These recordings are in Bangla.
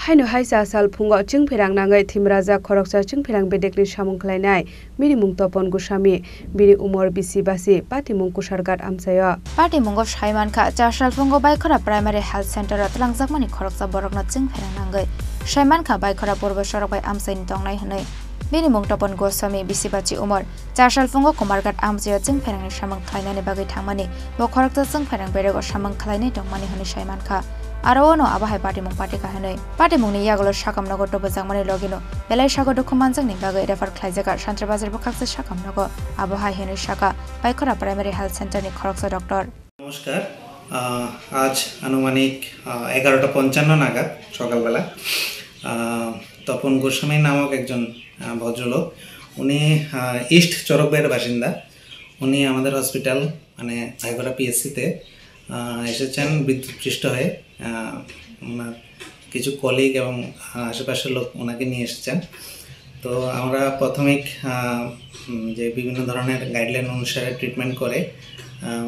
Haino haisa sal phungo chingphirang nangai thimraja khoroksa chingphirang bedekni samung khlainai bini mung Topon Goswami bini umor bisi basi pati mung kusargat amsayo pati mungo Saiman kha 4 sal phungo Baikora Primary Health Center tlangjakmani khoroksa borokna chingphirang nangai Saiman kha Baikora Purba Sorok bai amsaini tongnai hanai bini mung Topon Goswami bisi bachi umor 4 sal phungo Komargat amsayo chingphirangni samung khlainani bagai thangmani bo khoroksa chingphirang berego samung khlainai tongmani hani Saiman kha Aro no abahai party mung party kahanai party mung ni yagolo shakam nago to bajangmani logino belai shago dokumanjang ni bagai refer khlaijaka Shantra Bazar bokakse shakam nago abahai hene shaka Baikora Primary Health Center ni khoroksa doctor নমস্কার আজ আনুমানিক 11:55 নাগাদ সকালবেলা তপন গোস্বামী নামক একজন ভদ্রলোক উনি ইস্ট চরকবাইয়ের বাসিন্দা উনি আমাদের হসপিটাল মানে বাইকোরা পিএসসিতে এসেছেন বিদ্যুৎপৃষ্ট হয়ে ওনার কিছু কলিগ এবং আশেপাশের লোক ওনাকে নিয়ে এসেছেন তো আমরা প্রাথমিক যে বিভিন্ন ধরনের গাইডলাইন অনুসারে ট্রিটমেন্ট করে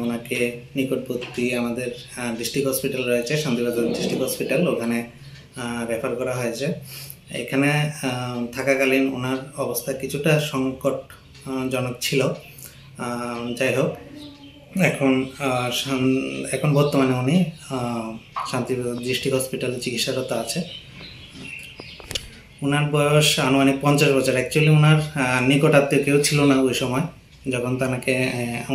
ওনাকে নিকটবর্তী আমাদের ডিস্ট্রিক্ট হসপিটাল রয়েছে শান্তিবাজার ডিস্ট্রিক্ট হসপিটাল ওখানে রেফার করা হয়েছে এখানে থাকাকালীন ওনার অবস্থা কিছুটা সংকটজনক ছিল যাই হোক এখন বর্তমানে উনি শান্তিবাজার ডিস্ট্রিক্ট হসপিটালে চিকিৎসারত আছে ওনার বয়স আনুমানিক 50 বছর অ্যাকচুয়ালি ওনার নিকটাত্মীয় কেউ ছিল না ওই সময় যখন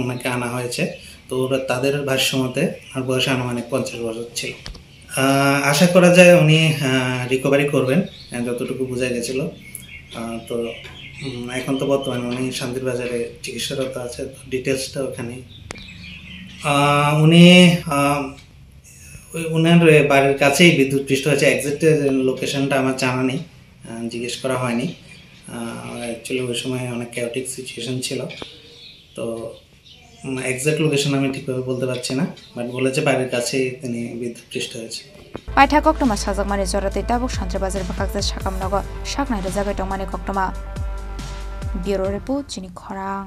ওনাকে আনা হয়েছে তো তাদের ভাষ্যমতে ওনার বয়স আনুমানিক 50 বছর ছিল আশা করা যায় উনি রিকভারি করবেন যতটুকু বোঝা গেছিল তো এখন তো বর্তমানে উনি শান্তির বাজারে চিকিৎসারত আছে ডিটেলসটা ওখানে উনি ওনার বাড়ির কাছেই বিদ্যুৎপৃষ্ট হয়েছে এক্সাক্ট লোকেশনটা আমার জানা নেই জিজ্ঞেস করা হয়নি অ্যাকচুয়ালি ওই সময় অনেক ক্যাওটিক সিচুয়েশন ছিল তো এক্সাক্ট লোকেশন আমি ঠিকভাবে বলতে পারছি না বাট বলেছে বাড়ির কাছেই তিনি বিদ্যুৎপৃষ্ট হয়েছে পাইথা কক্টমা সাজাকমানি জরাতে তাবুক শান্তিবাজার বাকাকজা শাকাম নগ শাকনাইর জায়গায় টংমানি কক্টমা ব্যুরো রিপোর্ট চিনি খরাং